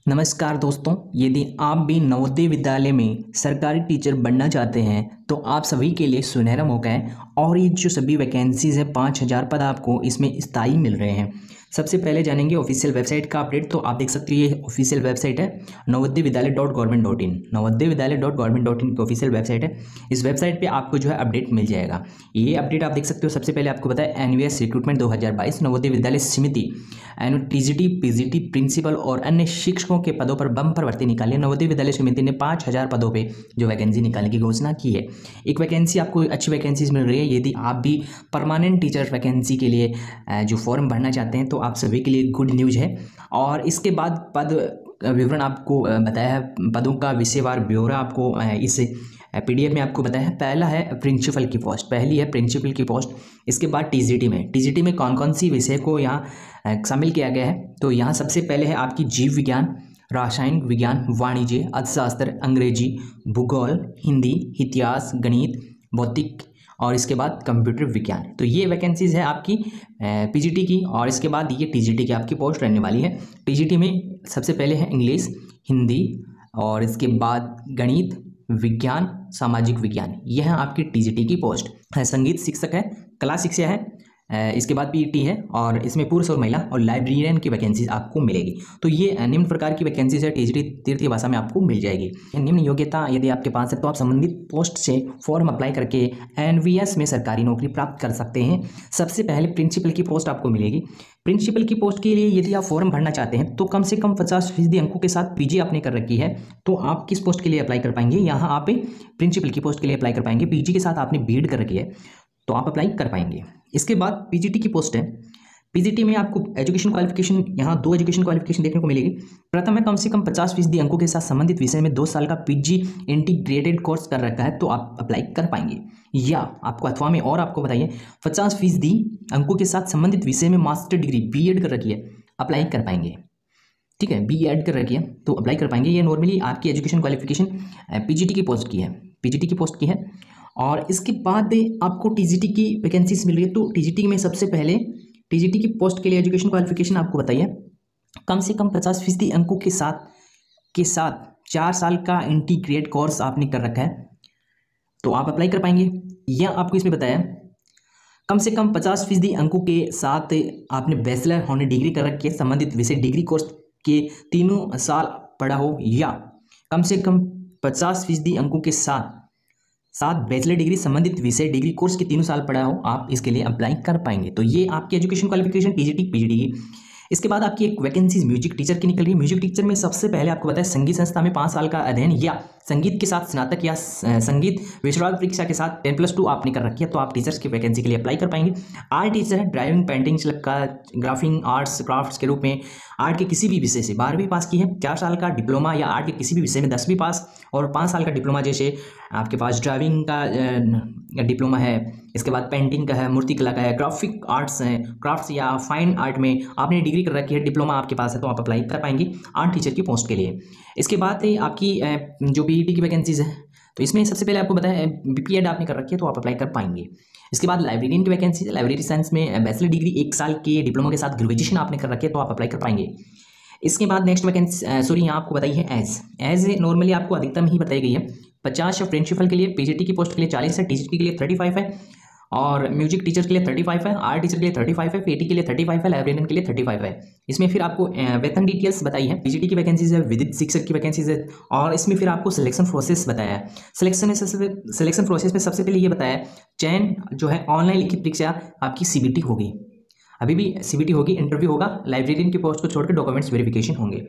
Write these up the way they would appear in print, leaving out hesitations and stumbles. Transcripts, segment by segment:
नमस्कार दोस्तों, यदि आप भी नवोदय विद्यालय में सरकारी टीचर बनना चाहते हैं तो आप सभी के लिए सुनहरा मौका है। और ये जो सभी वैकेंसीज है 5000 पद आपको इसमें स्थायी मिल रहे हैं। सबसे पहले जानेंगे ऑफिशियल वेबसाइट का अपडेट। तो आप देख सकते हो ये ऑफिशियल वेबसाइट है navodayvidyalaya.government.in। navodayvidyalaya.government.in की ऑफिशियल वेबसाइट है। इस वेबसाइट पे आपको जो है अपडेट मिल जाएगा। ये अपडेट आप देख सकते हो। सबसे पहले आपको बताया एनवीएस रिक्रूटमेंट 2022 नवोदय विद्यालय समिति टीजीटी पीजीटी प्रिंसिपल और अन्य शिक्षकों के पदों पर बम्पर भर्ती निकाली है। नवोदय विद्यालय समिति ने 5000 पदों पे जो वैकेंसी निकालने की घोषणा की है। एक वैकेंसी आपको अच्छी वैकेंसीज मिल रही है। यदि आप भी परमानेंट टीचर वैकेंसी के लिए जो फॉर्म भरना चाहते हैं तो आप सभी के लिए गुड न्यूज़ है। और इसके बाद पद विवरण आपको बताया है, पदों का विषयवार ब्यौरा आपको इस पीडीएफ में आपको बताया है। पहला है प्रिंसिपल की पोस्ट, पहली है प्रिंसिपल की पोस्ट। इसके बाद टीजीटी में कौन कौन सी विषय को यहाँ शामिल किया गया है। तो यहाँ सबसे पहले है आपकी जीव विज्ञान, रासायनिक विज्ञान, वाणिज्य, अर्थशास्त्र, अंग्रेजी, भूगोल, हिंदी, इतिहास, गणित, भौतिक और इसके बाद कंप्यूटर विज्ञान। तो ये वैकेंसीज है आपकी पीजीटी की। और इसके बाद ये टीजीटी की आपकी पोस्ट रहने वाली है। टीजीटी में सबसे पहले है इंग्लिश, हिंदी और इसके बाद गणित, विज्ञान, सामाजिक विज्ञान। यह है आपकी टीजीटी की पोस्ट। संगीत शिक्षक है, कला शिक्षा है, इसके बाद पीईटी है और इसमें पुरुष और महिला और लाइब्रेरियन की वैकेंसीज आपको मिलेगी। तो ये निम्न प्रकार की वैकेंसीज है टीजीटी तृतीय भाषा में आपको मिल जाएगी। निम्न योग्यता यदि आपके पास है तो आप संबंधित पोस्ट से फॉर्म अप्लाई करके एनवीएस में सरकारी नौकरी प्राप्त कर सकते हैं। सबसे पहले प्रिंसिपल की पोस्ट आपको मिलेगी। प्रिंसिपल की पोस्ट के लिए यदि आप फॉर्म भरना चाहते हैं तो कम से कम 50% अंकों के साथ पीजी आपने कर रखी है तो आप किस पोस्ट के लिए अप्लाई कर पाएंगे। यहाँ आप प्रिंसिपल की पोस्ट के लिए अप्लाई कर पाएंगे। पीजी के साथ आपने बीएड कर रखी है तो आप अप्लाई कर पाएंगे। इसके बाद पीजीटी की पोस्ट है। पीजीटी में आपको एजुकेशन क्वालिफिकेशन, यहाँ 2 एजुकेशन क्वालिफिकेशन देखने को मिलेगी। प्रथम है कम से कम 50% अंकों के साथ संबंधित विषय में 2 साल का पीजी इंटीग्रेटेड कोर्स कर रखा है तो आप अप्लाई कर पाएंगे। या आपको अथवा में और आपको बताइए 50% अंकों के साथ संबंधित विषय में मास्टर डिग्री बीएड कर रखी है, अप्लाई कर पाएंगे। ठीक है, बीएड कर रखी है तो अप्लाई कर पाएंगे। ये नॉर्मली आपकी एजुकेशन क्वालिफिकेशन पीजीटी की पोस्ट की है, पीजीटी की पोस्ट की है। और इसके बाद आपको टीजीटी की वैकेंसीज मिल रही है। तो टीजीटी में सबसे पहले टीजीटी की पोस्ट के लिए एजुकेशन क्वालिफिकेशन आपको बताइए कम से कम 50% अंकों के साथ 4 साल का इंटीग्रेट कोर्स आपने कर रखा है तो आप अप्लाई कर पाएंगे। या आपको इसमें बताया कम से कम 50% अंकों के साथ आपने बैचलर होने डिग्री कर रखी है, संबंधित विषय डिग्री कोर्स के 3 साल पढ़ा हो। या कम से कम 50% अंकों के साथ बैचलर डिग्री संबंधित विषय डिग्री कोर्स के 3 साल पढ़ा हो, आप इसके लिए अप्लाई कर पाएंगे। तो ये आपकी एजुकेशन क्वालिफिकेशन टीजीटी पीजीटी की। इसके बाद आपकी एक वैकेंसी म्यूजिक टीचर की निकल रही है। म्यूजिक टीचर में सबसे पहले आपको बताया संगीत संस्था में 5 साल का अध्ययन या संगीत के साथ स्नातक या संगीत विश्वविद्यालय परीक्षा के साथ 10+2 आपने कर रखी है तो आप टीचर्स की वैकेंसी के लिए अप्लाई कर पाएंगे। आर्ट टीचर है, ड्राइविंग, पेंटिंग, शिल्पकार, ग्राफिंग आर्ट्स क्राफ्ट्स के रूप में आर्ट के किसी भी विषय से 12वीं पास की है, 4 साल का डिप्लोमा या आर्ट के किसी भी विषय में 10वीं पास और 5 साल का डिप्लोमा, जैसे आपके पास ड्राइविंग का डिप्लोमा है, इसके बाद पेंटिंग का है, मूर्ति कला का है, ग्राफिक आर्ट्स है, क्राफ्ट्स या फाइन आर्ट में आपने डिग्री कर रखी है, डिप्लोमा आपके पास है तो आप अप्लाई कर पाएंगे आर्ट टीचर की पोस्ट के लिए। इसके बाद आपकी जो पीईटी की वैकेंसीज है तो इसमें सबसे पहले आपको बताया बीपीएड आपने कर रखी है तो आप अप्लाई कर पाएंगे। इसके बाद लाइब्रेरियन की वैकेंसी है। लाइब्रेरी साइंस में बैचलर डिग्री 1 साल के डिप्लोमा के साथ ग्रेजुएशन आपने कर रखी है तो आप अप्लाई कर पाएंगे। इसके बाद नेक्स्ट वैकेंसी यहाँ आपको बताई है एज नॉर्मली आपको अधिकतम ही बताई गई है। 50 प्रिंसिपल के लिए, पीजीटी की पोस्ट के लिए 40 है, टीजीटी के लिए 35 है और म्यूजिक टीचर के लिए 35 है, आर्ट टीचर के लिए 35 है, पीटी के लिए 35 है, लाइब्रेरियन के लिए 35 है। इसमें फिर आपको वेतन डिटेल्स बताई है। पीजीटी की वैकेंसीज है, विदित शिक्षक की वैकेंसीज है और इसमें फिर आपको सिलेक्शन प्रोसेस बताया है। सिलेक्शन प्रोसेस में सबसे पहले ये बताया चयन जो है ऑनलाइन लिखित परीक्षा आपकी सीबीटी होगी, अभी भी सीबीटी होगी, इंटरव्यू होगा, लाइब्रेरियन की पोस्ट को छोड़कर डॉक्यूमेंट्स वेरिफिकेशन होंगे।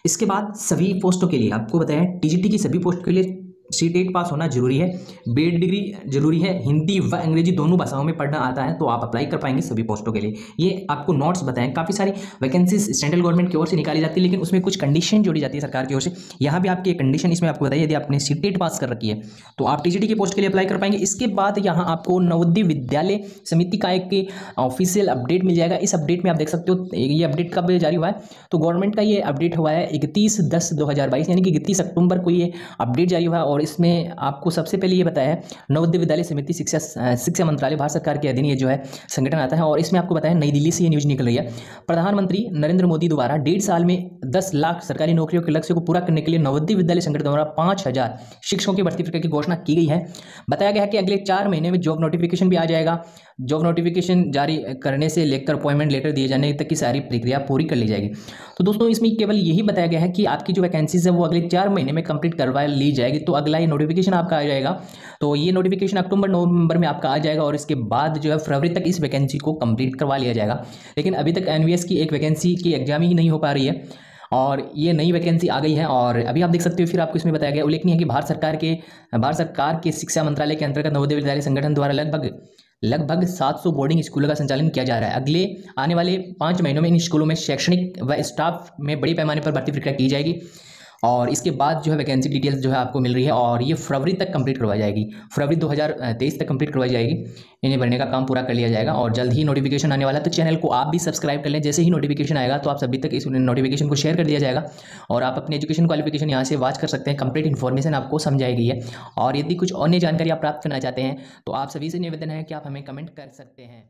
इसके बाद सभी पोस्टों के लिए आपको बताया टीजीटी की सभी पोस्ट के लिए सीटेट पास होना जरूरी है, बीएड डिग्री जरूरी है, हिंदी व अंग्रेजी दोनों भाषाओं में पढ़ना आता है तो आप अप्लाई कर पाएंगे सभी पोस्टों के लिए। ये आपको नोट्स बताएं। काफ़ी सारी वैकेंसीज सेंट्रल गवर्नमेंट की ओर से निकाली जाती है लेकिन उसमें कुछ कंडीशन जोड़ी जाती है सरकार की ओर से। यहाँ भी आपकी एक कंडीशन इसमें आपको बताइए, यदि आपने सीटेट पास कर रखी है तो आप टीजीटी की पोस्ट के लिए अप्लाई कर पाएंगे। इसके बाद यहाँ आपको नवोदय विद्यालय समिति का एक ऑफिशियल अपडेट मिल जाएगा। इस अपडेट में आप देख सकते हो ये अपडेट कब जारी हुआ है तो गवर्नमेंट का ये अपडेट हुआ है 31/10/2022 यानी कि 31 अक्टूबर को ये अपडेट जारी हुआ है। और और इसमें आपको सबसे पहले ये बताया है नवोदय विद्यालय समिति शिक्षा मंत्रालय भारत सरकार के अधीन ये जो है संगठन आता है। और इसमें आपको बताया नई दिल्ली से ये न्यूज़ निकल रही है, प्रधानमंत्री नरेंद्र मोदी द्वारा 1.5 साल में 10 लाख सरकारी नौकरियों के लक्ष्य को पूरा करने के लिए नवोदय विद्यालय संगठन द्वारा 5000 शिक्षकों की भर्ती प्रक्रिया की घोषणा की गई है। बताया गया है कि अगले 4 महीने में जॉब नोटिफिकेशन भी आ जाएगा। जॉब नोटिफिकेशन जारी करने से लेकर अपॉइंटमेंट लेटर दिए जाने तक की सारी प्रक्रिया पूरी कर ली जाएगी। तो दोस्तों इसमें केवल यही बताया गया है कि आपकी जो वैकेंसीज है वो अगले 4 महीने में कंप्लीट करवा ली जाएगी। तो अगला ये नोटिफिकेशन आपका आ जाएगा, तो ये नोटिफिकेशन अक्टूबर नवंबर में आपका आ जाएगा और इसके बाद जो है फरवरी तक इस वैकेंसी को कंप्लीट करवा लिया जाएगा। लेकिन अभी तक एनवीएस की एक वैकेंसी की एग्जाम ही नहीं हो पा रही है और ये नई वैकेंसी आ गई है। और अभी आप देख सकते हो, फिर आपको इसमें बताया गया उल्लेखनीय है कि भारत सरकार के शिक्षा मंत्रालय के अंतर्गत नवोदय विद्यालय संगठन द्वारा लगभग 700 बोर्डिंग स्कूलों का संचालन किया जा रहा है। अगले आने वाले 5 महीनों में इन स्कूलों में शैक्षणिक व स्टाफ में बड़ी पैमाने पर भर्ती प्रक्रिया की जाएगी और इसके बाद जो है वैकेंसी डिटेल्स जो है आपको मिल रही है और ये फरवरी तक कंप्लीट करवाई जाएगी, फरवरी 2023 तक कंप्लीट करवाई जाएगी। इन्हें भरने का काम पूरा कर लिया जाएगा और जल्द ही नोटिफिकेशन आने वाला है। तो चैनल को आप भी सब्सक्राइब कर लें, जैसे ही नोटिफिकेशन आएगा तो आप सभी तक इस नोटिफिकेशन को शेयर कर दिया जाएगा और आप अपने एजुकेशन क्वालिफिकेशन यहाँ से वॉच कर सकते हैं। कंप्लीट इन्फॉर्मेशन आपको समझाई गई है और यदि कुछ अन्य जानकारी आप प्राप्त करना चाहते हैं तो आप सभी से निवेदन है कि आप हमें कमेंट कर सकते हैं।